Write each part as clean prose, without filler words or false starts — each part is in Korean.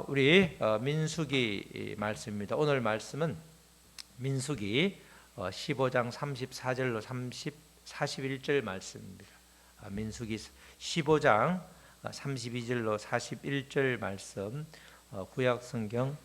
우리 민수기 말씀입니다. 오늘 말씀은 민수기 15장 34절로 41절 말씀입니다. 민수기 15장 32절로 41절 말씀, 구약 성경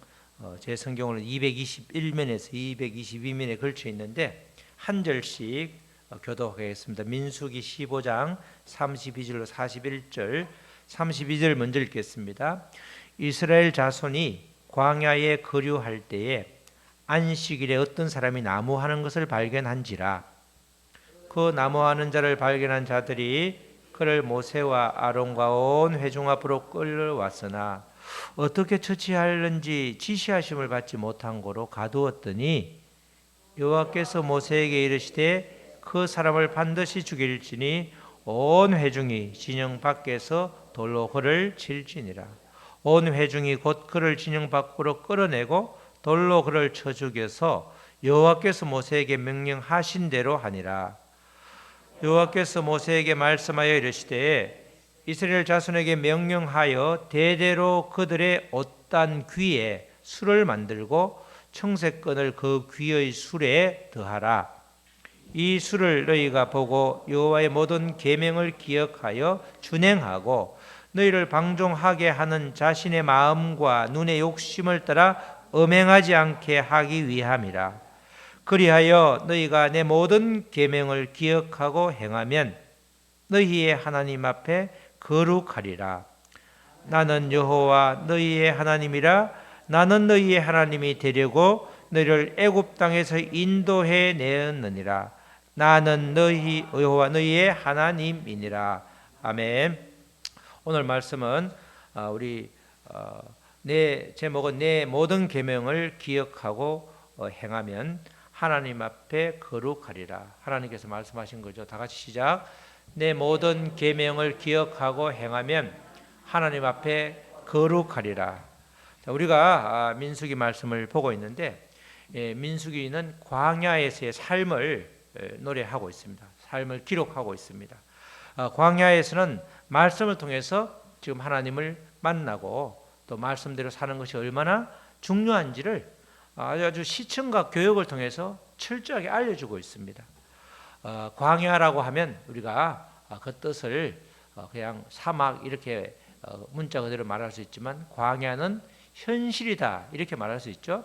제 성경으로는 221면에서 222면에 걸쳐 있는데 한 절씩 교독하겠습니다. 민수기 15장 32절로 41절, 32절 먼저 읽겠습니다. 이스라엘 자손이 광야에 거류할 때에 안식일에 어떤 사람이 나무하는 것을 발견한지라. 그 나무하는 자를 발견한 자들이 그를 모세와 아론과 온 회중 앞으로 끌려왔으나 어떻게 처치하는지 지시하심을 받지 못한 고로 가두었더니 여호와께서 모세에게 이르시되 그 사람을 반드시 죽일지니 온 회중이 진영 밖에서 돌로 그를 칠지니라. 온 회중이 곧 그를 진영 밖으로 끌어내고 돌로 그를 쳐 죽여서 여호와께서 모세에게 명령하신 대로 하니라. 여호와께서 모세에게 말씀하여 이르시되 이스라엘 자손에게 명령하여 대대로 그들의 옷단 귀에 술을 만들고 청색건을 그 귀의 술에 더하라. 이 술을 너희가 보고 여호와의 모든 계명을 기억하여 준행하고 너희를 방종하게 하는 자신의 마음과 눈의 욕심을 따라 음행하지 않게 하기 위함이라. 그리하여 너희가 내 모든 계명을 기억하고 행하면 너희의 하나님 앞에 거룩하리라. 나는 여호와 너희의 하나님이라. 나는 너희의 하나님이 되려고 너희를 애굽 땅에서 인도해 내었느니라. 나는 너희 여호와 너희의 하나님이니라. 아멘. 오늘 말씀은 우리 내 제목은 내 모든 계명을 기억하고 행하면 하나님 앞에 거룩하리라. 하나님께서 말씀하신 거죠. 다 같이 시작. 내 모든 계명을 기억하고 행하면 하나님 앞에 거룩하리라. 우리가 민수기 말씀을 보고 있는데 민수기는 광야에서의 삶을 노래하고 있습니다. 삶을 기록하고 있습니다. 광야에서는 말씀을 통해서 지금 하나님을 만나고 또 말씀대로 사는 것이 얼마나 중요한지를 아주 시청과 교육을 통해서 철저하게 알려주고 있습니다. 광야라고 하면 우리가 그 뜻을 그냥 사막 이렇게 문자 그대로 말할 수 있지만 광야는 현실이다 이렇게 말할 수 있죠.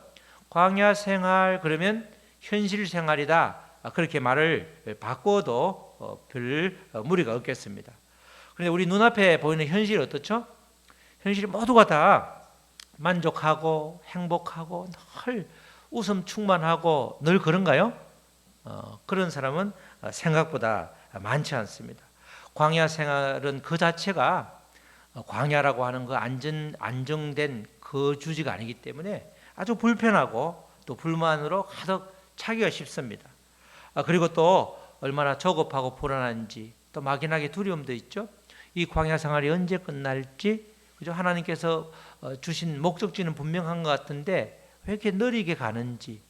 광야 생활 그러면 현실 생활이다 그렇게 말을 바꿔도 별 무리가 없겠습니다. 그런데 우리 눈앞에 보이는 현실이 어떻죠? 현실이 모두가 다 만족하고 행복하고 늘 웃음 충만하고 늘 그런가요? 그런 사람은 생각보다 많지 않습니다. 광야 생활은 그 자체가 광야라고 하는 그 안정된 그 주지가 아니기 때문에 아주 불편하고 또 불만으로 가득 차기가 쉽습니다. 그리고 또 얼마나 조급하고 불안한지 또 막연하게 두려움도 있죠. 이 광야 생활이 언제 끝날지, 그죠? 하나님께서 주신 목적지는 분명한 것 같은데 왜 이렇게 느리게 가는지,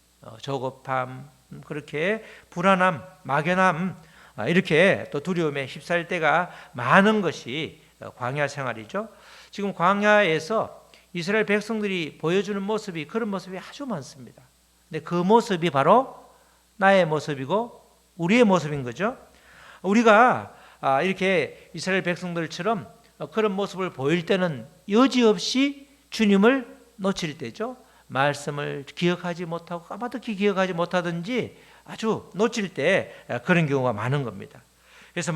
조급함, 그렇게 불안함, 막연함, 이렇게 또 두려움에 휩싸일 때가 많은 것이 광야 생활이죠. 지금 광야에서 이스라엘 백성들이 보여주는 모습이 그런 모습이 아주 많습니다. 근데 그 모습이 바로 나의 모습이고 우리의 모습인 거죠. 우리가 이렇게 이스라엘 백성들처럼 그런 모습을 보일 때는 여지없이 주님을 놓칠 때죠. 말씀을 기억하지 못하고 까마득히 기억하지 못하든지 아주 놓칠 때 그런 경우가 많은 겁니다. 그래서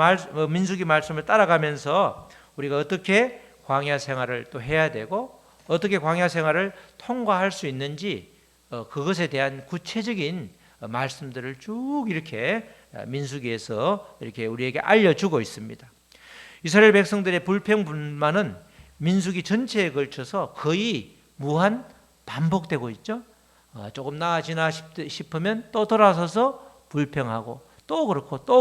민수기 말씀을 따라가면서 우리가 어떻게 광야 생활을 또 해야 되고 어떻게 광야 생활을 통과할 수 있는지 그것에 대한 구체적인 말씀들을 쭉 이렇게 민수기에서 이렇게 우리에게 알려주고 있습니다. 이스라엘 백성들의 불평불만은 민수기 전체에 걸쳐서 거의 무한 반복되고 있죠. 조금 나아지나 싶으면 또 돌아서서 불평하고 또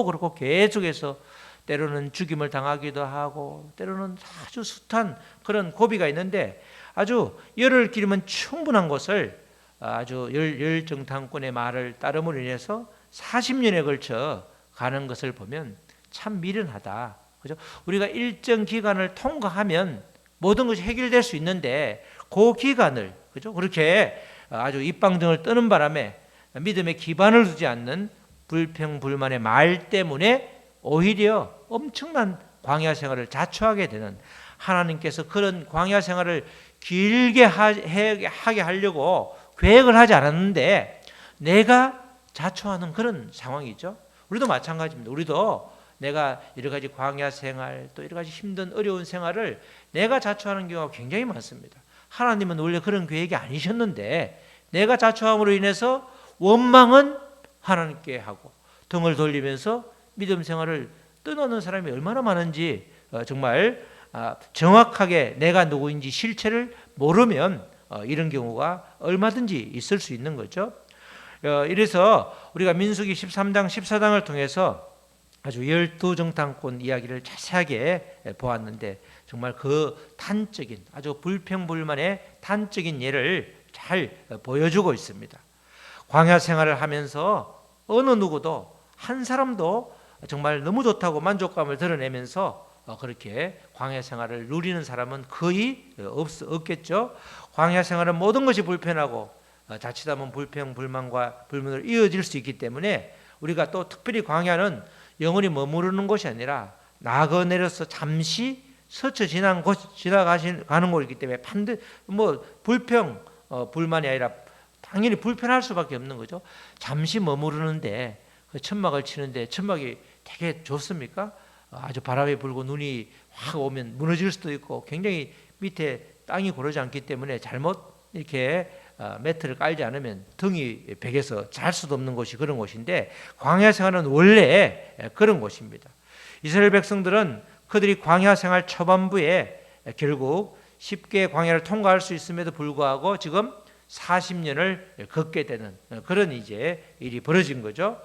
그렇고 계속해서 때로는 죽임을 당하기도 하고 때로는 아주 숱한 그런 고비가 있는데 아주 열을 기르면 충분한 곳을 아주 열정탐꾼의 말을 따름으로 인해서 40년에 걸쳐 가는 것을 보면 참 미련하다. 그죠? 우리가 일정 기간을 통과하면 모든 것이 해결될 수 있는데 그 기간을 그죠? 그렇게 아주 입방등을 뜨는 바람에 믿음의 기반을 두지 않는 불평불만의 말 때문에 오히려 엄청난 광야 생활을 자초하게 되는, 하나님께서 그런 광야 생활을 길게 하게 하려고 계획을 하지 않았는데 내가 자초하는 그런 상황이죠. 우리도 마찬가지입니다. 우리도 내가 여러 가지 광야 생활 또 여러 가지 힘든 어려운 생활을 내가 자초하는 경우가 굉장히 많습니다. 하나님은 원래 그런 계획이 아니셨는데 내가 자초함으로 인해서 원망은 하나님께 하고 등을 돌리면서 믿음 생활을 떠나는 사람이 얼마나 많은지 정말 정확하게 내가 누구인지 실체를 모르면 이런 경우가 얼마든지 있을 수 있는 거죠. 이래서 우리가 민수기 13장 14장을 통해서 아주 12정탐꾼 이야기를 자세하게 보았는데 정말 그 단적인 아주 불평불만의 단적인 예를 잘 보여주고 있습니다. 광야 생활을 하면서 어느 누구도 한 사람도 정말 너무 좋다고 만족감을 드러내면서 그렇게 광야 생활을 누리는 사람은 거의 없겠죠. 광야 생활은 모든 것이 불편하고 자칫하면 불평불만과 불문으로 이어질 수 있기 때문에 우리가 또 특별히 광야는 영원히 머무르는 곳이 아니라 나그네로서 잠시 스쳐 지나가는 곳이기 때문에 반드시 불만이 아니라 당연히 불편할 수밖에 없는 거죠. 잠시 머무르는데 그 천막을 치는데 천막이 되게 좋습니까? 아주 바람이 불고 눈이 확 오면 무너질 수도 있고 굉장히 밑에 땅이 고르지 않기 때문에 잘못 이렇게 매트를 깔지 않으면 등이 벽에서 잘 수도 없는 곳이 그런 곳인데 광야 생활은 원래 그런 곳입니다. 이스라엘 백성들은 그들이 광야 생활 초반부에 결국 쉽게 광야를 통과할 수 있음에도 불구하고 지금 40년을 걷게 되는 그런 이제 일이 벌어진 거죠.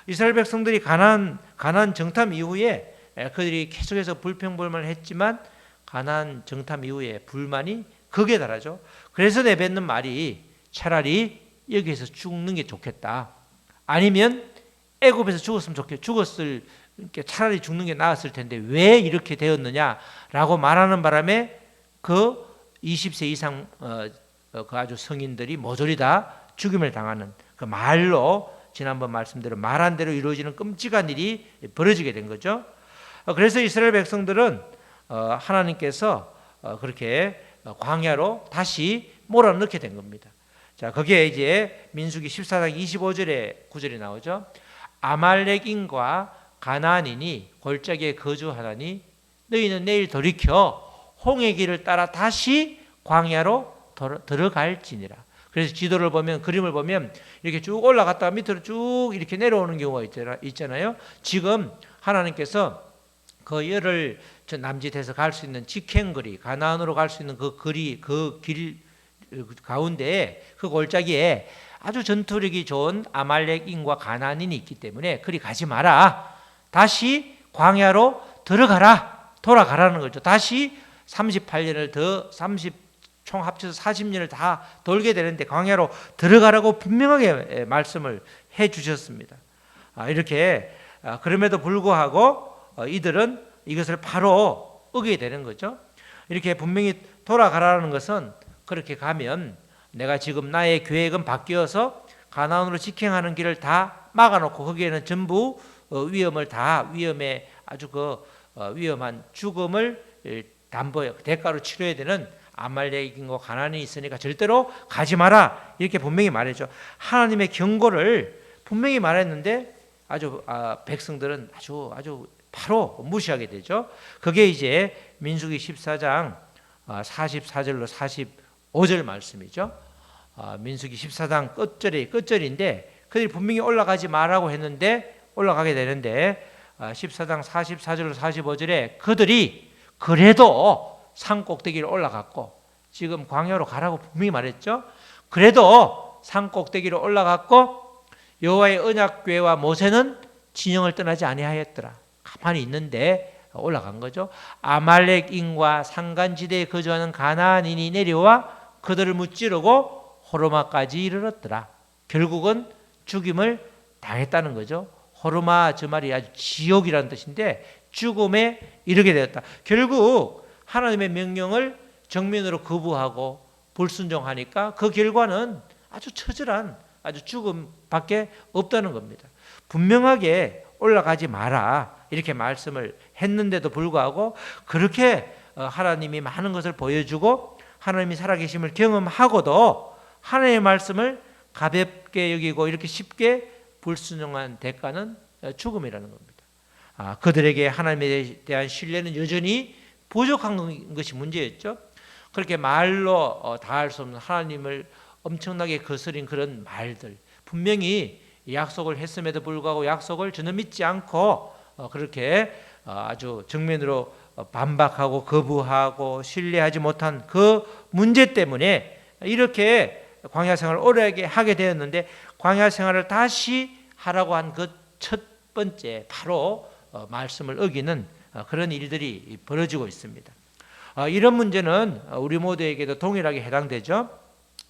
이스라엘 백성들이 가나안 정탐 이후에 그들이 계속해서 불평불만을 했지만 가나안 정탐 이후에 불만이 극에 달하죠. 그래서 내뱉는 말이 차라리 여기에서 죽는 게 좋겠다. 아니면 애굽에서 죽었을 차라리 죽는 게 나았을 텐데 왜 이렇게 되었느냐라고 말하는 바람에 그 20세 이상 그 아주 성인들이 모조리 다 죽임을 당하는 그 말로 지난번 말씀대로 말한 대로 이루어지는 끔찍한 일이 벌어지게 된 거죠. 그래서 이스라엘 백성들은 하나님께서 그렇게 광야로 다시 몰아넣게 된 겁니다. 자, 거기에 이제 민수기 14장 25절에 구절이 나오죠. 아말렉인과 가나안인이 골짜기에 거주하다니 너희는 내일 돌이켜 홍해 길을 따라 다시 광야로 들어갈지니라. 그래서 지도를 보면 그림을 보면 이렇게 쭉 올라갔다가 밑으로 쭉 이렇게 내려오는 경우가 있잖아요. 지금 하나님께서 그 열을 남짓해서 갈 수 있는 직행거리, 가나안으로 갈 수 있는 그 길 가운데에 그 골짜기에 아주 전투력이 좋은 아말렉인과 가나안인이 있기 때문에 그리 가지 마라. 다시 광야로 돌아가라는 거죠. 다시 38년을 더 총 합쳐서 40년을 다 돌게 되는데 광야로 들어가라고 분명하게 말씀을 해 주셨습니다. 이렇게 그럼에도 불구하고 이들은 이것을 바로 어기게 되는 거죠. 이렇게 분명히 돌아가라는 것은 그렇게 가면 내가 지금 나의 계획은 바뀌어서 가나안으로 직행하는 길을 다 막아놓고 거기에는 전부 위험에 아주 위험한 죽음을 대가로 치러야 되는 아말렉인과 가나안이 있으니까 절대로 가지 마라 이렇게 분명히 말했죠. 하나님의 경고를 분명히 말했는데 백성들은 아주 바로 무시하게 되죠. 그게 이제 민수기 14장 44절로 45절 말씀이죠. 민수기 14장 끝절인데 그들이 분명히 올라가지 마라고 했는데 올라가게 되는데 14장 44절로 45절에 그들이 그래도 산 꼭대기를 올라갔고 지금 광야로 가라고 분명히 말했죠. 그래도 산 꼭대기로 올라갔고 여호와의 언약궤와 모세는 진영을 떠나지 아니하였더라. 가만히 있는데 올라간 거죠. 아말렉인과 산간지대에 거주하는 가나안인이 내려와 그들을 무찌르고 호르마까지 이르렀더라. 결국은 죽임을 당했다는 거죠. 호르마 저 말이 아주 지옥이라는 뜻인데 죽음에 이르게 되었다. 결국 하나님의 명령을 정면으로 거부하고 불순종하니까 그 결과는 아주 처절한 아주 죽음밖에 없다는 겁니다. 분명하게 올라가지 마라 이렇게 말씀을 했는데도 불구하고 그렇게 하나님이 많은 것을 보여주고 하나님이 살아계심을 경험하고도 하나님의 말씀을 가볍게 여기고 이렇게 쉽게 불순종한 대가는 죽음이라는 겁니다. 그들에게 하나님에 대한 신뢰는 여전히 부족한 것이 문제였죠. 그렇게 말로 다 할 수 없는 하나님을 엄청나게 거스린 그런 말들, 분명히 약속을 했음에도 불구하고 약속을 전혀 믿지 않고 그렇게 아주 정면으로 반박하고 거부하고 신뢰하지 못한 그 문제 때문에 이렇게 광야 생활을 오래 하게 되었는데, 광야 생활을 다시 하라고 한 그 첫 번째 바로 말씀을 어기는 그런 일들이 벌어지고 있습니다. 이런 문제는 우리 모두에게도 동일하게 해당되죠.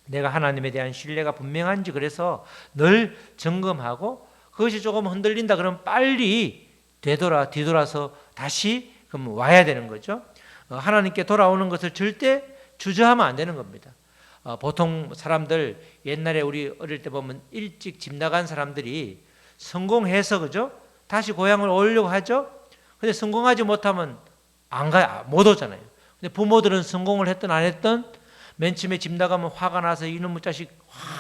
내가 하나님에 대한 신뢰가 분명한지 그래서 늘 점검하고 그것이 조금 흔들린다 그러면 빨리 뒤돌아서 다시 그럼 와야 되는 거죠. 하나님께 돌아오는 것을 절대 주저하면 안 되는 겁니다. 보통 사람들 옛날에 우리 어릴 때 보면 일찍 집 나간 사람들이 성공해서 그죠? 다시 고향을 오려고 하죠. 근데 성공하지 못하면 못 오잖아요. 근데 부모들은 성공을 했든 안 했든 맨 처음에 집 나가면 화가 나서 이놈의 자식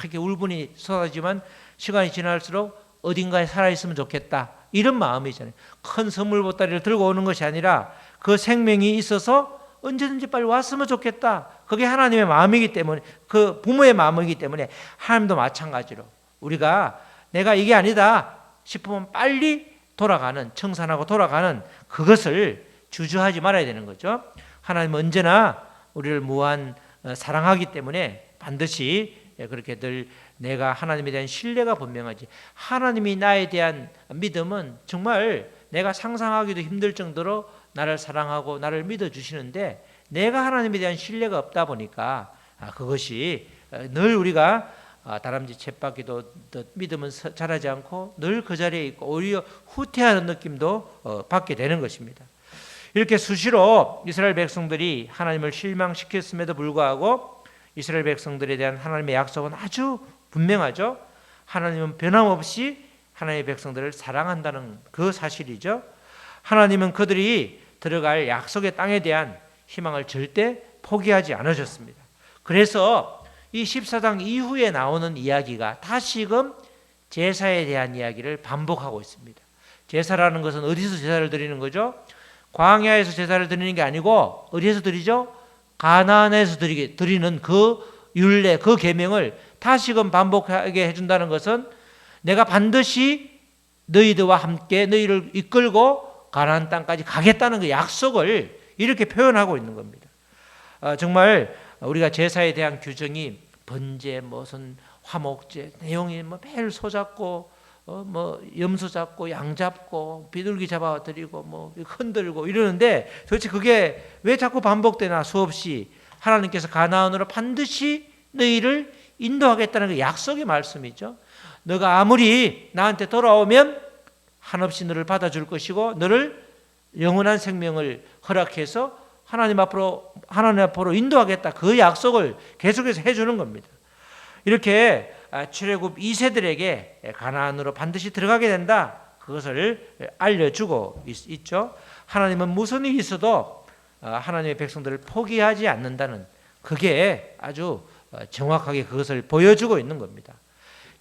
이렇게 울분이 쏟아지지만 시간이 지날수록 어딘가에 살아있으면 좋겠다 이런 마음이잖아요. 큰 선물 보따리를 들고 오는 것이 아니라 그 생명이 있어서 언제든지 빨리 왔으면 좋겠다. 그게 하나님의 마음이기 때문에, 그 부모의 마음이기 때문에 하나님도 마찬가지로 우리가 내가 이게 아니다 싶으면 빨리 돌아가는, 청산하고 돌아가는 그것을 주저하지 말아야 되는 거죠. 하나님은 언제나 우리를 무한 사랑하기 때문에 반드시 그렇게 늘 내가 하나님에 대한 신뢰가 분명하지, 하나님이 나에 대한 믿음은 정말 내가 상상하기도 힘들 정도로 나를 사랑하고 나를 믿어주시는데 내가 하나님에 대한 신뢰가 없다 보니까 그것이 늘 우리가 다람쥐 쳇바퀴도 믿음은 자라지 않고 늘 그 자리에 있고 오히려 후퇴하는 느낌도 받게 되는 것입니다. 이렇게 수시로 이스라엘 백성들이 하나님을 실망시켰음에도 불구하고 이스라엘 백성들에 대한 하나님의 약속은 아주 분명하죠. 하나님은 변함없이 하나님의 백성들을 사랑한다는 그 사실이죠. 하나님은 그들이 들어갈 약속의 땅에 대한 희망을 절대 포기하지 않으셨습니다. 그래서 이 14장 이후에 나오는 이야기가 다시금 제사에 대한 이야기를 반복하고 있습니다. 제사라는 것은 어디서 제사를 드리는 거죠? 광야에서 제사를 드리는 게 아니고 어디에서 드리죠? 가나안에서 드리는 그 율례, 그 계명을 다시금 반복하게 해준다는 것은 내가 반드시 너희들과 함께 너희를 이끌고 가나안 땅까지 가겠다는 그 약속을 이렇게 표현하고 있는 겁니다. 정말 우리가 제사에 대한 규정이 번제, 무슨 화목제 내용이 매일 소 잡고 염소 잡고 양 잡고 비둘기 잡아 드리고 흔들고 이러는데 도대체 그게 왜 자꾸 반복되나? 수없이 하나님께서 가나안으로 반드시 너희를 인도하겠다는 그 약속의 말씀이죠. 너가 아무리 나한테 돌아오면 한없이 너를 받아줄 것이고 너를 영원한 생명을 허락해서 하나님 앞으로 인도하겠다, 그 약속을 계속해서 해주는 겁니다. 이렇게 출애굽 2세들에게 가나안으로 반드시 들어가게 된다, 그것을 알려주고 있죠. 하나님은 무슨 일이 있어도 하나님의 백성들을 포기하지 않는다는, 그게 아주 정확하게 그것을 보여주고 있는 겁니다.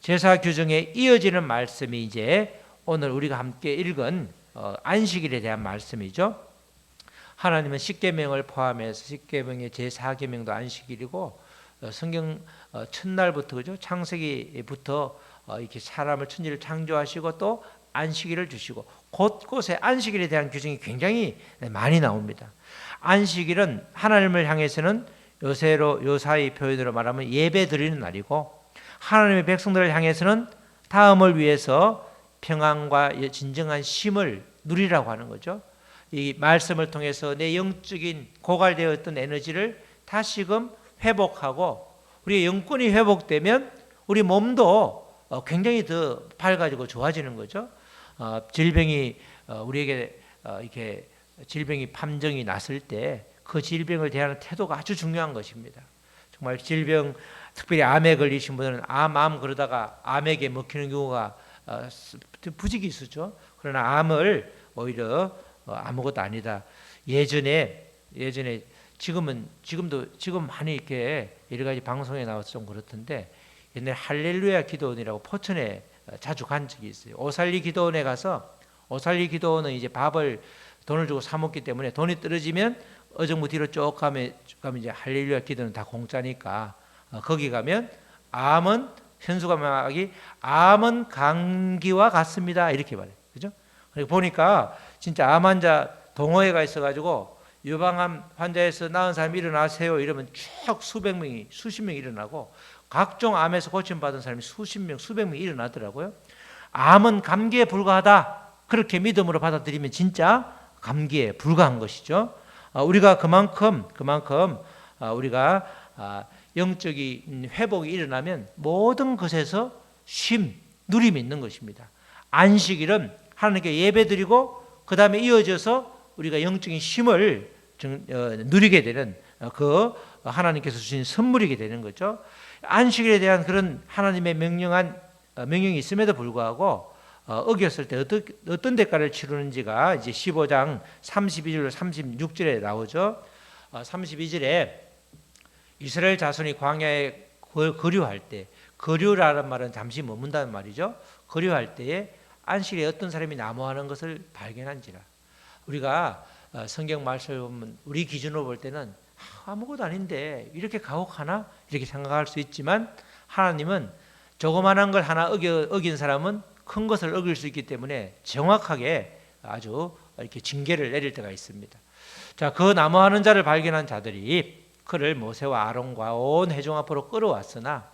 제사 규정에 이어지는 말씀이 이제 오늘 우리가 함께 읽은 안식일에 대한 말씀이죠. 하나님은 십계명을 포함해서 십계명의 제4계명도 안식일이고, 성경 첫날부터 그죠? 창세기부터 이렇게 사람을 천지를 창조하시고 또 안식일을 주시고 곳곳에 안식일에 대한 규정이 굉장히 많이 나옵니다. 안식일은 하나님을 향해서는 요사이 표현으로 말하면 예배 드리는 날이고, 하나님의 백성들을 향해서는 다음을 위해서 평안과 진정한 쉼을 누리라고 하는 거죠. 이 말씀을 통해서 내 영적인 고갈되었던 에너지를 다시금 회복하고, 우리의 영권이 회복되면 우리 몸도 굉장히 더 밝아지고 좋아지는 거죠. 질병이 우리에게 이렇게 질병이 판정이 났을 때 그 질병을 대하는 태도가 아주 중요한 것입니다. 정말 질병, 특별히 암에 걸리신 분들은 암 그러다가 암에게 먹히는 경우가 부지기 있었죠. 그러나 암을 오히려 아무것도 아니다. 예전에 지금 많이 이렇게 여러 가지 방송에 나와서 좀 그렇던데, 옛날 할렐루야 기도원이라고 포천에 자주 간 적이 있어요. 오살리 기도원에 가서, 오살리 기도원은 이제 밥을 돈을 주고 사 먹기 때문에 돈이 떨어지면 어정부 뒤로 쭉 가면 이제 할렐루야 기도는 다 공짜니까 거기 가면 암은 현수가막이 암은 감기와 같습니다 이렇게 말해요. 그죠? 보니까 진짜 암 환자 동호회가 있어가지고 유방암 환자에서 나은 사람이 일어나세요 이러면 쭉 수백 명이, 수십 명이 일어나고, 각종 암에서 고침받은 사람이 수십 명, 수백 명이 일어나더라고요. 암은 감기에 불과하다 그렇게 믿음으로 받아들이면 진짜 감기에 불과한 것이죠. 우리가 그만큼 우리가 영적인 회복이 일어나면 모든 것에서 누림이 있는 것입니다. 안식일은 하나님께 예배드리고 그 다음에 이어져서 우리가 영적인 쉼을 누리게 되는 그 하나님께서 주신 선물이게 되는 거죠. 안식일에 대한 그런 하나님의 명령이 있음에도 불구하고 어겼을 때 어떤 대가를 치르는지가 이제 15장 32절 36절에 나오죠. 32절에 이스라엘 자손이 광야에 거류할 때, 거류라는 말은 잠시 머문다는 말이죠. 거류할 때에 안식일에 어떤 사람이 나무하는 것을 발견한지라. 우리가 성경 말씀을 보면 우리 기준으로 볼 때는 아무것도 아닌데 이렇게 가혹하나? 이렇게 생각할 수 있지만, 하나님은 조그만한 걸 하나 어긴 사람은 큰 것을 어길 수 있기 때문에 정확하게 아주 이렇게 징계를 내릴 때가 있습니다. 자, 그 나무하는 자를 발견한 자들이 그를 모세와 아론과 온 회중 앞으로 끌어왔으나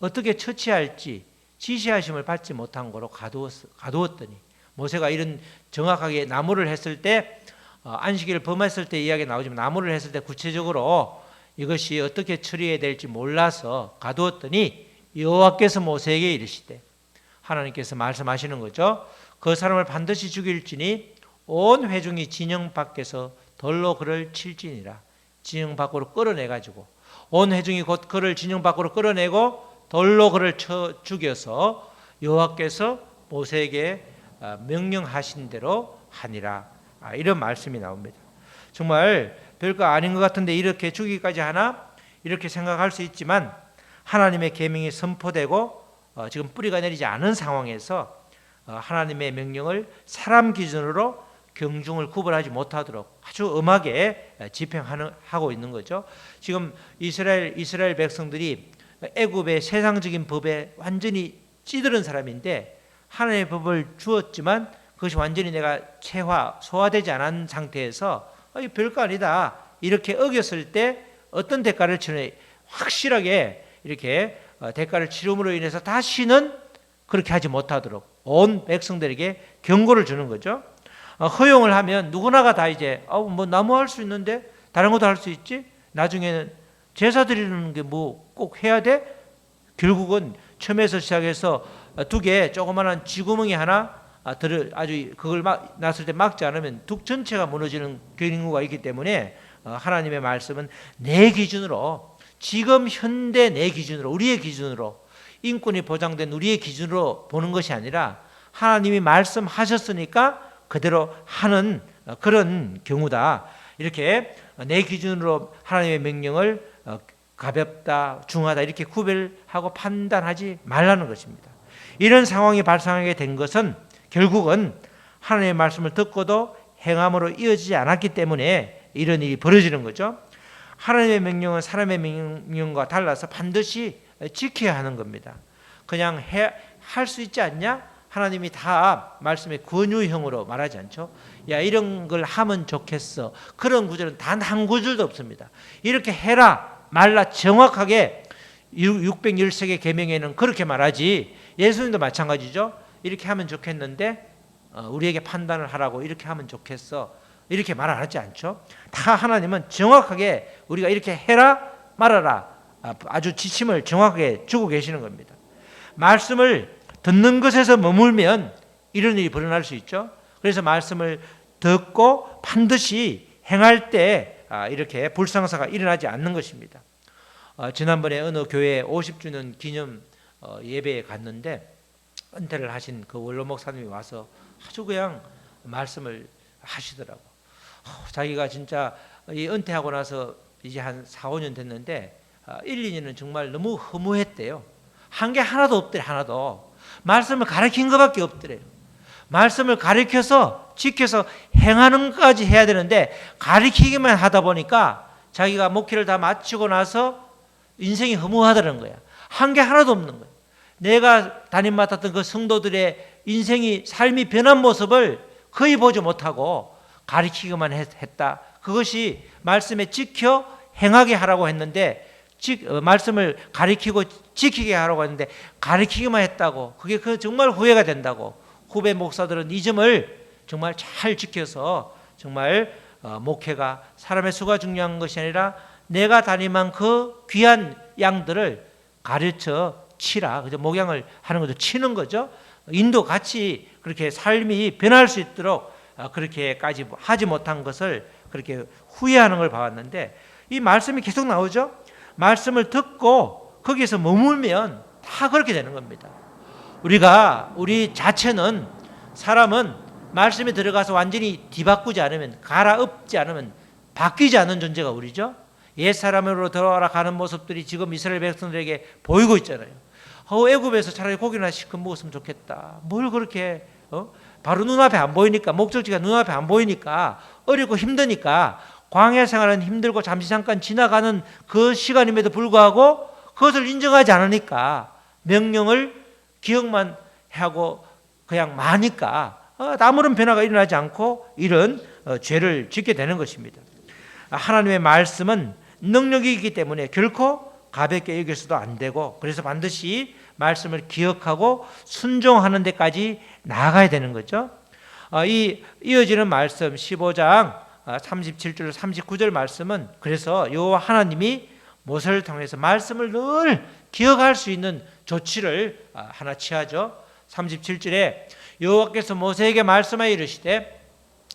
어떻게 처치할지 지시하심을 받지 못한 거로 가두었더니, 모세가 이런 정확하게 나무를 했을 때, 안식일을 범했을 때 이야기 나오지만 나무를 했을 때 구체적으로 이것이 어떻게 처리해야 될지 몰라서 가두었더니 여호와께서 모세에게 이르시되, 하나님께서 말씀하시는 거죠. 그 사람을 반드시 죽일지니 온 회중이 진영 밖에서 돌로 그를 칠지니라. 진영 밖으로 끌어내가지고 온 회중이 곧 그를 진영 밖으로 끌어내고 돌로 그를 쳐 죽여서 여호와께서 모세에게 명령하신 대로 하니라. 이런 말씀이 나옵니다. 정말 별거 아닌 것 같은데 이렇게 죽이기까지 하나? 이렇게 생각할 수 있지만, 하나님의 계명이 선포되고 지금 뿌리가 내리지 않은 상황에서 하나님의 명령을 사람 기준으로 경중을 구분하지 못하도록 아주 엄하게 집행하고 있는 거죠. 지금 이스라엘 백성들이 애굽의 세상적인 법에 완전히 찌들은 사람인데, 하나님의 법을 주었지만 그것이 완전히 내가 소화되지 않은 상태에서 별거 아니다 이렇게 어겼을 때 어떤 대가를 치르냐, 확실하게 이렇게 대가를 치름으로 인해서 다시는 그렇게 하지 못하도록 온 백성들에게 경고를 주는 거죠. 허용을 하면 누구나가 다 이제 뭐 나무할 수 있는데 다른 것도 할 수 있지, 나중에는 제사 드리는 게 뭐 꼭 해야 돼? 결국은 처음에서 시작해서 두 개 조그마한 쥐구멍이 하나 아주 그걸 났을 때 막지 않으면 둑 전체가 무너지는 경우가 있기 때문에 하나님의 말씀은 내 기준으로, 지금 현대 내 기준으로, 우리의 기준으로, 인권이 보장된 우리의 기준으로 보는 것이 아니라 하나님이 말씀하셨으니까 그대로 하는 그런 경우다. 이렇게 내 기준으로 하나님의 명령을 가볍다, 중하다 이렇게 구별하고 판단하지 말라는 것입니다. 이런 상황이 발생하게 된 것은 결국은 하나님의 말씀을 듣고도 행함으로 이어지지 않았기 때문에 이런 일이 벌어지는 거죠. 하나님의 명령은 사람의 명령과 달라서 반드시 지켜야 하는 겁니다. 그냥 할 수 있지 않냐? 하나님이 다 말씀의 권유형으로 말하지 않죠. 야, 이런 걸 하면 좋겠어. 그런 구절은 단 한 구절도 없습니다. 이렇게 해라 말라 정확하게 613개 계명에는 그렇게 말하지, 예수님도 마찬가지죠. 이렇게 하면 좋겠는데 우리에게 판단을 하라고, 이렇게 하면 좋겠어 이렇게 말 안 하지 않죠. 다 하나님은 정확하게 우리가 이렇게 해라 말아라 아주 지침을 정확하게 주고 계시는 겁니다. 말씀을 듣는 것에서 머물면 이런 일이 벌어날 수 있죠. 그래서 말씀을 듣고 반드시 행할 때 이렇게 불상사가 일어나지 않는 것입니다. 지난번에 어느 교회 50주년 기념 예배에 갔는데 은퇴를 하신 그 원로 목사님이 와서 아주 그냥 말씀을 하시더라고. 자기가 진짜 이 은퇴하고 나서 이제 한 4, 5년 됐는데 1, 2년은 정말 너무 허무했대요. 한 게 하나도 없더래. 하나도. 말씀을 가르친 것밖에 없더래요. 말씀을 가르쳐서 지켜서 행하는 것까지 해야 되는데 가르치기만 하다 보니까 자기가 목회를 다 마치고 나서 인생이 허무하다는 거야. 한 게 하나도 없는 거야. 내가 담임 맡았던 그 성도들의 인생이 삶이 변한 모습을 거의 보지 못하고 가르치기만 했다. 그것이 말씀에 지켜 행하게 하라고 했는데 말씀을 가르치고 지키게 하라고 했는데 가르치기만 했다고. 그게 정말 후회가 된다고. 후배 목사들은 이 점을 정말 잘 지켜서 정말 목회가 사람의 수가 중요한 것이 아니라 내가 담임한 그 귀한 양들을 가르쳐 치라. 그죠? 목양을 하는 거죠. 치는 거죠. 인도 같이 그렇게 삶이 변할 수 있도록 그렇게까지 하지 못한 것을 그렇게 후회하는 걸 봐왔는데 이 말씀이 계속 나오죠. 말씀을 듣고 거기에서 머물면 다 그렇게 되는 겁니다. 우리 자체는 사람은 말씀에 들어가서 완전히 뒤바꾸지 않으면 갈아엎지 않으면 바뀌지 않는 존재가 우리죠. 옛사람으로 돌아가는 모습들이 지금 이스라엘 백성들에게 보이고 있잖아요. 애굽에서 차라리 고기나 시큼 먹었으면 좋겠다. 뭘 그렇게 바로 눈앞에 안 보이니까 목적지가 눈앞에 안 보이니까 어렵고 힘드니까 광야 생활은 힘들고 잠시 잠깐 지나가는 그 시간임에도 불구하고 그것을 인정하지 않으니까 명령을 기억만 하고 그냥 마니까 아무런 변화가 일어나지 않고 이런 죄를 짓게 되는 것입니다. 하나님의 말씀은 능력이 있기 때문에 결코 가볍게 여겨서도 안 되고 그래서 반드시 말씀을 기억하고 순종하는 데까지 나아가야 되는 거죠. 이어지는 말씀 15장 37절 39절 말씀은 그래서 여호와 하나님이 모세를 통해서 말씀을 늘 기억할 수 있는 조치를 하나 취하죠. 37절에 여호와께서 모세에게 말씀하여 이르시되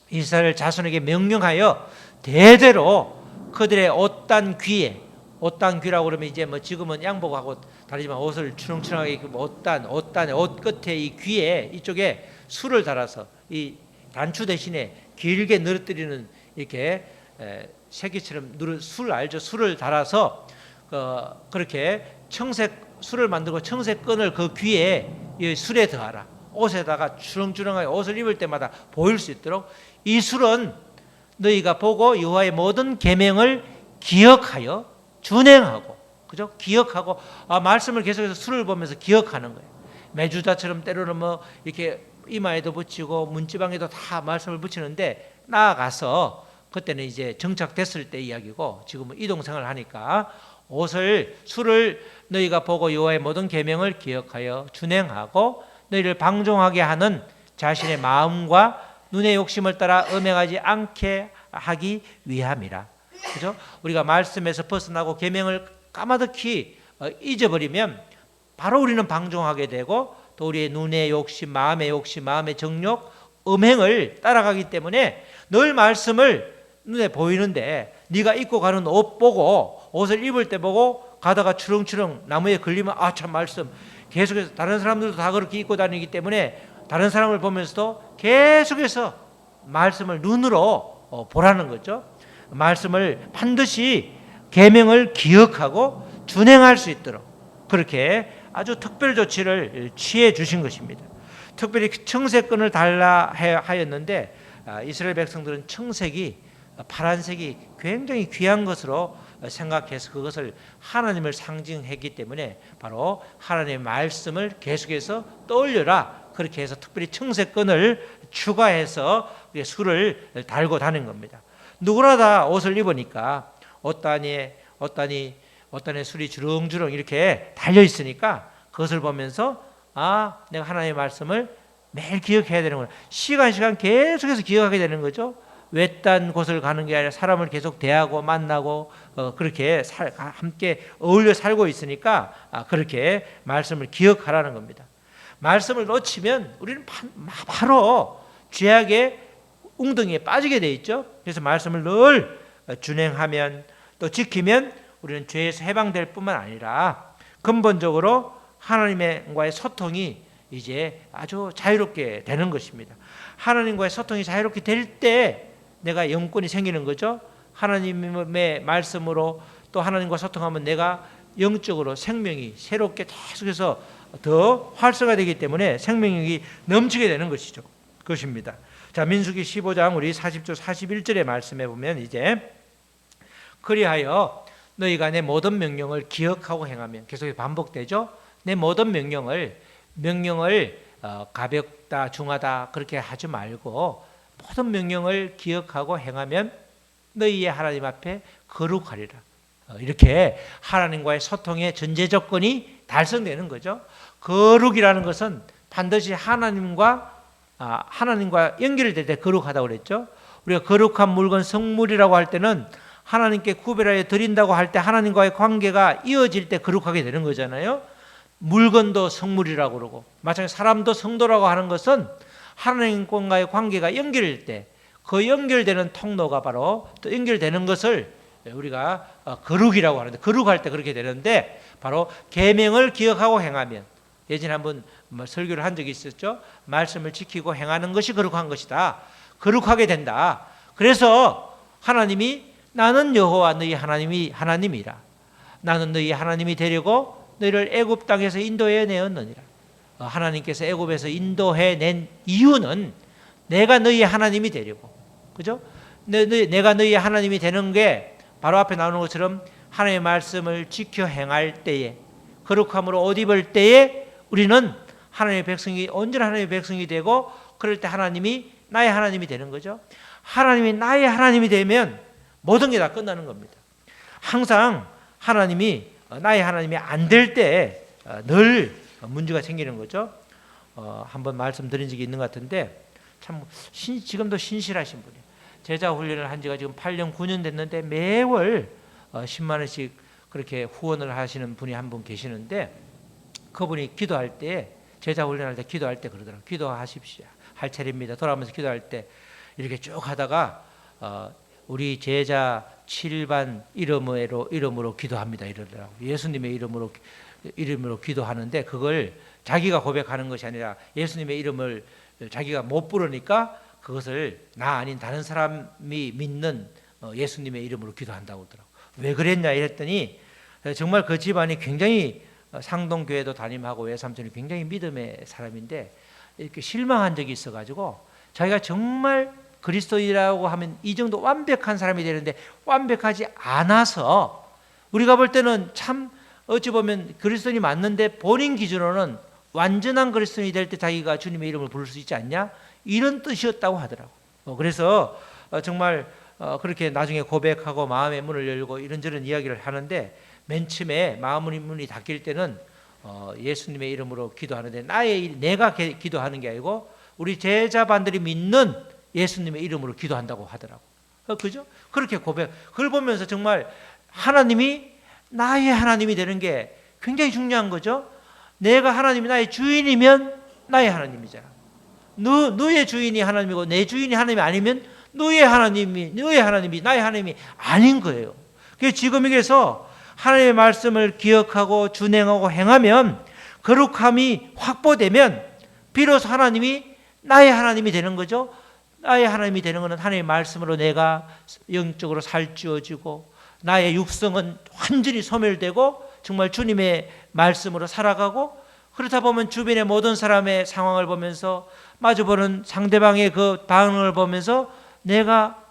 이스라엘 자손에게 명령하여 대대로 그들의 옷단 귀에 옷단 귀라고 그러면 이제 지금은 양복하고 다르지만 옷을 추렁추렁하게 옷단의 옷 끝에 이 귀에 이쪽에 술을 달아서 이 단추 대신에 길게 늘어뜨리는 이렇게 새끼처럼 술 알죠? 술을 달아서 그렇게 술을 만들고 청색끈을 그 귀에 이 술에 더하라. 옷에다가 주렁주렁하게 옷을 입을 때마다 보일 수 있도록 이 술은 너희가 보고 여호와의 모든 계명을 기억하여 준행하고, 그죠? 기억하고 말씀을 계속해서 술을 보면서 기억하는 거예요. 메주자처럼 때로는 이렇게 이마에도 붙이고 문지방에도 다 말씀을 붙이는데 나아가서 그때는 이제 정착됐을 때 이야기고 지금은 이동생활을 하니까 술을 너희가 보고 여호와의 모든 계명을 기억하여 준행하고 너희를 방종하게 하는 자신의 마음과 눈의 욕심을 따라 음행하지 않게 하기 위함이라. 그죠? 우리가 말씀에서 벗어나고 계명을 까마득히 잊어버리면 바로 우리는 방종하게 되고 또 우리의 눈의 욕심, 마음의 정욕, 음행을 따라가기 때문에 늘 말씀을 눈에 보이는데 네가 입고 가는 옷 보고 옷을 입을 때 보고 가다가 추렁추렁 나무에 걸리면 참 말씀 계속해서 다른 사람들도 다 그렇게 입고 다니기 때문에 다른 사람을 보면서도 계속해서 말씀을 눈으로 보라는 거죠. 말씀을 반드시 계명을 기억하고 준행할 수 있도록 그렇게 아주 특별 조치를 취해 주신 것입니다. 특별히 청색끈을 달라 하였는데 이스라엘 백성들은 청색이 파란색이 굉장히 귀한 것으로 생각해서 그것을 하나님을 상징했기 때문에 바로 하나님의 말씀을 계속해서 떠올려라 그렇게 해서 특별히 청색끈을 추가해서 술을 달고 다닌 겁니다. 누구나 다 옷을 입으니까 옷단에 술이 주렁주렁 이렇게 달려 있으니까 그것을 보면서 내가 하나님의 말씀을 매일 기억해야 되는구나. 시간 계속해서 기억하게 되는 거죠. 외딴 곳을 가는 게 아니라 사람을 계속 대하고 만나고 그렇게 함께 어울려 살고 있으니까 그렇게 말씀을 기억하라는 겁니다. 말씀을 놓치면 우리는 바로 죄악의 웅덩이에 빠지게 돼 있죠. 그래서 말씀을 늘 준행하면 또 지키면 우리는 죄에서 해방될 뿐만 아니라 근본적으로 하나님과의 소통이 이제 아주 자유롭게 되는 것입니다. 하나님과의 소통이 자유롭게 될 때 내가 영권이 생기는 거죠. 하나님의 말씀으로 또 하나님과 소통하면 내가 영적으로 생명이 새롭게 계속해서 더 활성화되기 때문에 생명력이 넘치게 되는 것이죠. 그것입니다. 자, 민수기 15장 우리 40절 41절의 말씀에 보면 이제 그리하여 너희가 내 모든 명령을 기억하고 행하면, 계속 반복되죠. 내 모든 명령을 가볍다 중하다 그렇게 하지 말고 모든 명령을 기억하고 행하면 너희의 하나님 앞에 거룩하리라. 이렇게 하나님과의 소통의 전제 조건이 달성되는 거죠. 거룩이라는 것은 반드시 하나님과 연결될 때 거룩하다고 그랬죠. 우리가 거룩한 물건 성물이라고 할 때는 하나님께 구별하여 드린다고 할 때 하나님과의 관계가 이어질 때 거룩하게 되는 거잖아요. 물건도 성물이라고 그러고 마찬가지로 사람도 성도라고 하는 것은 하나님과의 관계가 연결될 때 그 연결되는 통로가 바로 또 연결되는 것을 우리가 거룩이라고 하는데, 거룩할 때 그렇게 되는데 바로 계명을 기억하고 행하면, 예전에 한번 설교를 한 적이 있었죠. 말씀을 지키고 행하는 것이 거룩한 것이다. 거룩하게 된다. 그래서 하나님이 나는 여호와 너희 하나님이라. 나는 너희 하나님이 되려고 너희를 애굽 땅에서 인도해 내었느니라. 하나님께서 애굽에서 인도해 낸 이유는 내가 너희 하나님이 되려고. 그죠? 내가 너희 하나님이 되는 게 바로 앞에 나오는 것처럼 하나님의 말씀을 지켜 행할 때에, 거룩함으로 옷 입을 때에 우리는 하나님의 백성이, 언제나 하나님의 백성이 되고, 그럴 때 하나님이 나의 하나님이 되는 거죠. 하나님이 나의 하나님이 되면 모든 게 다 끝나는 겁니다. 항상 하나님이 나의 하나님이 안 될 때 늘 문제가 생기는 거죠. 한번 말씀드린 적이 있는 것 같은데 참 지금도 신실하신 분이에요. 제자 훈련을 한 지가 지금 8년 9년 됐는데 매월 10만 원씩 그렇게 후원을 하시는 분이 한 분 계시는데, 그분이 기도할 때, 제자 훈련할 때 기도할 때 그러더라고요. 기도하십시오. 할 차례입니다. 돌아오면서 기도할 때 이렇게 쭉 하다가 우리 제자 7반 이름으로 기도합니다 이러더라고요. 예수님의 이름으로 기도하는데, 그걸 자기가 고백하는 것이 아니라 예수님의 이름을 자기가 못 부르니까 그것을 나 아닌 다른 사람이 믿는 예수님의 이름으로 기도한다고 하더라고요. 왜 그랬냐 이랬더니 정말 그 집안이 굉장히 상동교회도 담임하고 외삼촌이 굉장히 믿음의 사람인데 이렇게 실망한 적이 있어가지고 자기가 정말 그리스도인이라고 하면 이 정도 완벽한 사람이 되는데 완벽하지 않아서, 우리가 볼 때는 참 어찌 보면 그리스도인이 맞는데 본인 기준으로는 완전한 그리스도인이 될 때 자기가 주님의 이름을 부를 수 있지 않냐, 이런 뜻이었다고 하더라고요. 그래서 정말 그렇게 나중에 고백하고 마음의 문을 열고 이런저런 이야기를 하는데, 맨 처음에 마음의 문이 닫힐 때는 예수님의 이름으로 기도하는데 내가 기도하는 게 아니고 우리 제자반들이 믿는 예수님의 이름으로 기도한다고 하더라고요. 그죠? 그렇게 그걸 보면서 정말 하나님이 나의 하나님이 되는 게 굉장히 중요한 거죠. 내가 하나님이 나의 주인이면 나의 하나님이잖아. 너의 주인이 하나님이고 내 주인이 하나님이 아니면 너의 하나님이 나의 하나님이 아닌 거예요. 그래서 지금 여기서 하나님의 말씀을 기억하고 준행하고 행하면, 거룩함이 확보되면 비로소 하나님이 나의 하나님이 되는 거죠. 나의 하나님이 되는 것은 하나님의 말씀으로 내가 영적으로 살찌워지고 나의 육성은 완전히 소멸되고 정말 주님의 말씀으로 살아가고, 그러다 보면 주변의 모든 사람의 상황을 보면서 마주보는 상대방의 그 반응을 보면서 내가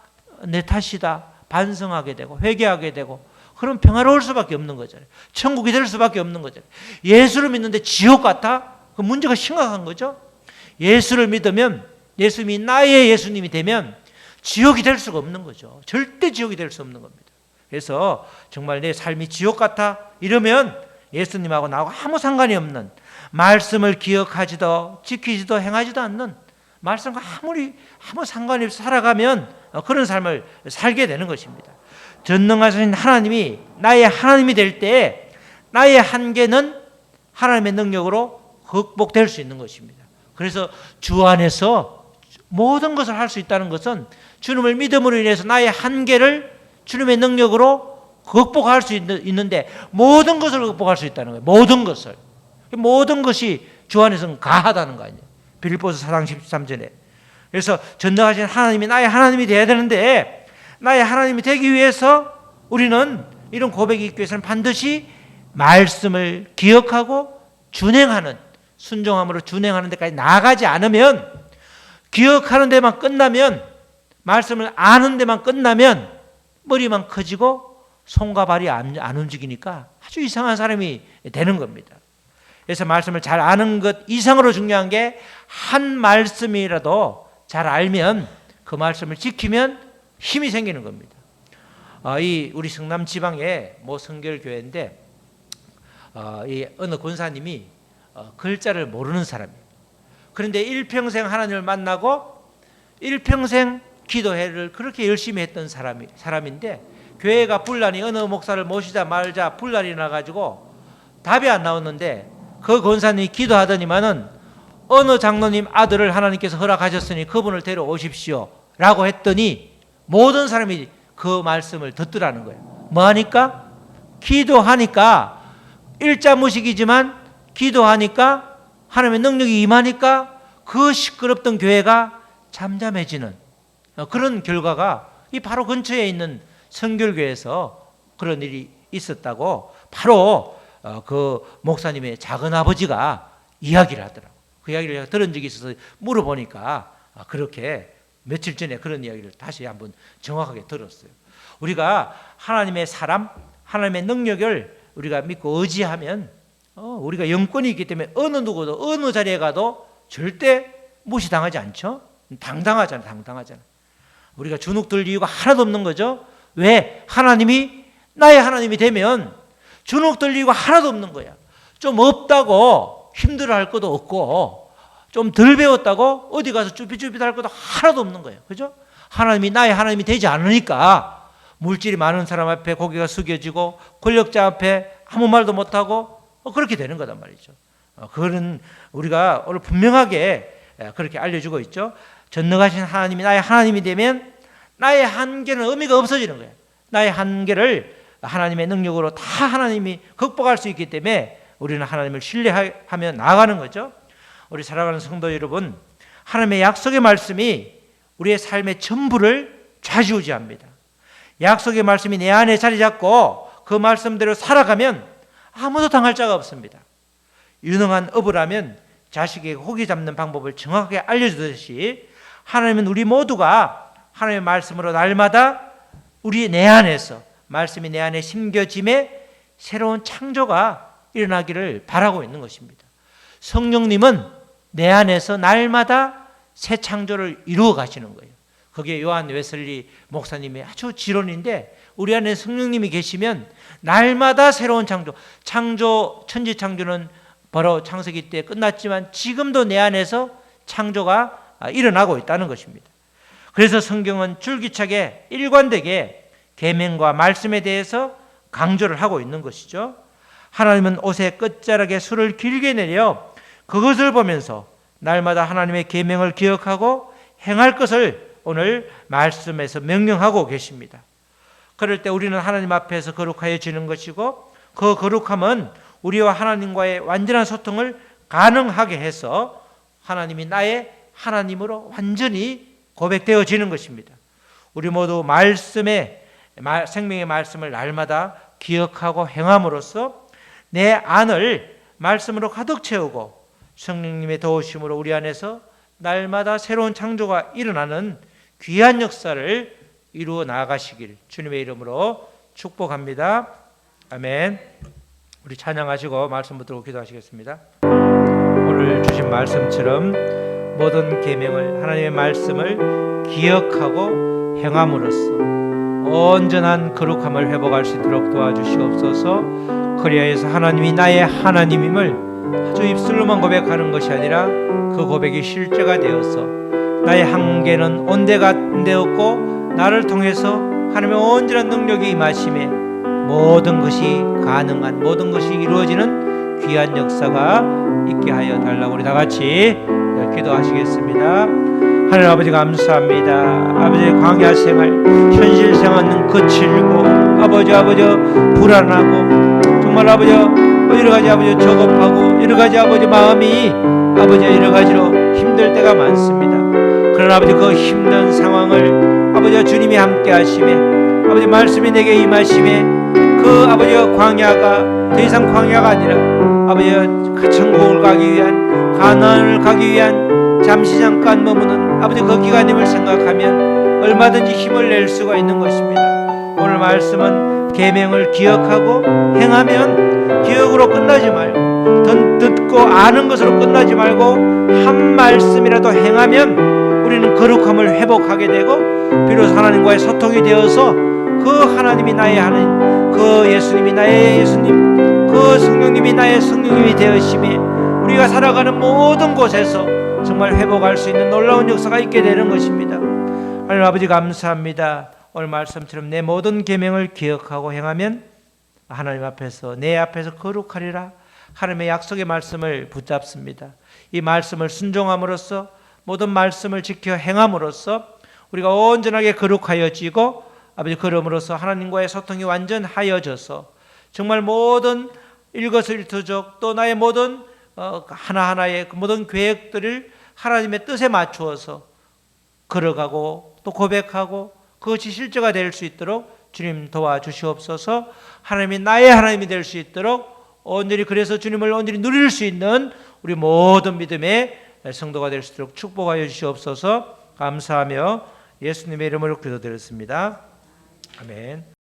내 탓이다 반성하게 되고 회개하게 되고, 그럼 평화로울 수밖에 없는 거잖아요. 천국이 될 수밖에 없는 거잖아요. 예수를 믿는데 지옥 같아? 그 문제가 심각한 거죠. 예수를 믿으면, 예수님이 나의 예수님이 되면 지옥이 될 수가 없는 거죠. 절대 지옥이 될 수 없는 겁니다. 그래서 정말 내 삶이 지옥 같아 이러면 예수님하고 나하고 아무 상관이 없는, 말씀을 기억하지도 지키지도 행하지도 않는, 말씀과 아무 상관이 없이 살아가면 그런 삶을 살게 되는 것입니다. 전능하신 하나님이 나의 하나님이 될 때 나의 한계는 하나님의 능력으로 극복될 수 있는 것입니다. 그래서 주 안에서 모든 것을 할 수 있다는 것은 주님을 믿음으로 인해서 나의 한계를 주님의 능력으로 극복할 수 있는데 모든 것을 극복할 수 있다는 거예요. 모든 것이 주 안에서는 가하다는 거 아니에요. 빌립보서 4장 13절에. 그래서 전능하신 하나님이 나의 하나님이 되어야 되는데, 나의 하나님이 되기 위해서 우리는 이런 고백이 있기 위해서는 반드시 말씀을 기억하고 준행하는, 순종함으로 준행하는 데까지 나아가지 않으면, 기억하는 데만 끝나면, 말씀을 아는 데만 끝나면 머리만 커지고 손과 발이 안 움직이니까 아주 이상한 사람이 되는 겁니다. 그래서 말씀을 잘 아는 것 이상으로 중요한 게, 한 말씀이라도 잘 알면 그 말씀을 지키면 힘이 생기는 겁니다. 우리 성남 지방의 모 성결교회인데, 이 어느 권사님이 글자를 모르는 사람이에요. 그런데 일평생 하나님을 만나고 일평생 기도회를 그렇게 열심히 했던 사람인데, 교회가 분란이, 어느 목사를 모시자 말자 분란이 나가지고 답이 안 나왔는데, 그 권사님이 기도하더니만은 어느 장로님 아들을 하나님께서 허락하셨으니 그분을 데려오십시오 라고 했더니 모든 사람이 그 말씀을 듣더라는 거예요. 뭐하니까? 기도하니까, 일자무식이지만 기도하니까, 하나님의 능력이 임하니까 그 시끄럽던 교회가 잠잠해지는 그런 결과가 이 바로 근처에 있는 성결교회에서 그런 일이 있었다고 바로 그 목사님의 작은아버지가 이야기를 하더라고요. 그 이야기를 들은 적이 있어서 물어보니까 그렇게 며칠 전에 그런 이야기를 다시 한번 정확하게 들었어요. 우리가 하나님의 사람, 하나님의 능력을 우리가 믿고 의지하면 우리가 영권이 있기 때문에 어느 누구도 어느 자리에 가도 절대 무시당하지 않죠. 당당하잖아. 우리가 주눅 들 이유가 하나도 없는 거죠. 왜? 하나님이 나의 하나님이 되면 주눅 들 이유가 하나도 없는 거야. 좀 없다고 힘들어할 것도 없고, 좀 덜 배웠다고 어디 가서 쭈삣쭈삣할 것도 하나도 없는 거예요. 그죠? 하나님이 나의 하나님이 되지 않으니까 물질이 많은 사람 앞에 고개가 숙여지고 권력자 앞에 아무 말도 못하고 그렇게 되는 거단 말이죠. 그거는 우리가 오늘 분명하게 그렇게 알려주고 있죠. 전능하신 하나님이 나의 하나님이 되면 나의 한계는 의미가 없어지는 거예요. 나의 한계를 하나님의 능력으로 다 하나님이 극복할 수 있기 때문에 우리는 하나님을 신뢰하며 나아가는 거죠. 우리 사랑하는 성도 여러분, 하나님의 약속의 말씀이 우리의 삶의 전부를 좌지우지합니다. 약속의 말씀이 내 안에 자리 잡고 그 말씀대로 살아가면 아무도 당할 자가 없습니다. 유능한 어부라면 자식에게 고기 잡는 방법을 정확하게 알려주듯이, 하나님은 우리 모두가 하나님의 말씀으로 날마다 우리 내 안에서, 말씀이 내 안에 심겨짐에 새로운 창조가 일어나기를 바라고 있는 것입니다. 성령님은 내 안에서 날마다 새 창조를 이루어 가시는 거예요. 그게 요한 웨슬리 목사님의 아주 지론인데, 우리 안에 성령님이 계시면 날마다 새로운 창조, 천지 창조는 바로 창세기 때 끝났지만 지금도 내 안에서 창조가 일어나고 있다는 것입니다. 그래서 성경은 줄기차게 일관되게 계명과 말씀에 대해서 강조를 하고 있는 것이죠. 하나님은 옷의 끝자락에 술을 길게 내려 그것을 보면서 날마다 하나님의 계명을 기억하고 행할 것을 오늘 말씀에서 명령하고 계십니다. 그럴 때 우리는 하나님 앞에서 거룩하여지는 것이고, 그 거룩함은 우리와 하나님과의 완전한 소통을 가능하게 해서 하나님이 나의 하나님으로 완전히 고백되어지는 것입니다. 우리 모두 생명의 말씀을 날마다 기억하고 행함으로써 내 안을 말씀으로 가득 채우고 성령님의 도우심으로 우리 안에서 날마다 새로운 창조가 일어나는 귀한 역사를 이루어 나가시길 주님의 이름으로 축복합니다. 아멘. 우리 찬양하시고 말씀 붙들고 기도하시겠습니다. 오늘 주신 말씀처럼 모든 계명을, 하나님의 말씀을 기억하고 행함으로써 온전한 거룩함을 회복할 수 있도록 도와주시옵소서. 그리하여서 하나님이 나의 하나님임을 아주 입술로만 고백하는 것이 아니라 그 고백이 실제가 되어서 나의 한계는 온데없고 나를 통해서 하나님의 온전한 능력이 임하심에 모든 것이 가능한, 모든 것이 이루어지는 귀한 역사가 있게 하여 달라고 우리 다 같이 기도하시겠습니다. 하나님 아버지 감사합니다. 아버지의 광야 생활, 현실 생활은 거칠고 아버지 불안하고 정말 아버지 여러 가지 아버지 저급하고 여러 가지 아버지 마음이 아버지 여러 가지로 힘들 때가 많습니다. 그러나 아버지 그 힘든 상황을 아버지 주님이 함께 하심에 아버지 말씀이 내게 임하심에 그 아버지 광야가 더 이상 광야가 아니라 아버지 천국을 가기 위한 가나안을 가기 위한 잠시 잠깐 머무는 아버지 그 기간임을 생각하면 얼마든지 힘을 낼 수가 있는 것입니다. 오늘 말씀은 계명을 기억하고 행하면 기억으로 끝나지 말고 듣고 아는 것으로 끝나지 말고 한 말씀이라도 행하면 우리는 거룩함을 회복하게 되고 비로소 하나님과의 소통이 되어서 그 하나님이 나의 하나님, 그 예수님이 나의 예수님, 그 성령님이 나의 성령님이 되어심에 우리가 살아가는 모든 곳에서 정말 회복할 수 있는 놀라운 역사가 있게 되는 것입니다. 하나님 아버지 감사합니다. 오늘 말씀처럼 내 모든 계명을 기억하고 행하면 하나님 앞에서 내 앞에서 거룩하리라 하나님의 약속의 말씀을 붙잡습니다. 이 말씀을 순종함으로써 모든 말씀을 지켜 행함으로써 우리가 온전하게 거룩하여지고 아버지 그럼으로써 하나님과의 소통이 완전하여져서 정말 모든 일거수일투족 또 나의 모든 하나하나의 모든 계획들을 하나님의 뜻에 맞추어서 걸어가고 또 고백하고 그것이 실제가 될 수 있도록 주님 도와주시옵소서. 하나님이 나의 하나님이 될 수 있도록 온전히 그래서 주님을 온전히 누릴 수 있는 우리 모든 믿음의 성도가 될 수 있도록 축복하여 주시옵소서. 감사하며 예수님의 이름으로 기도드렸습니다. 아멘.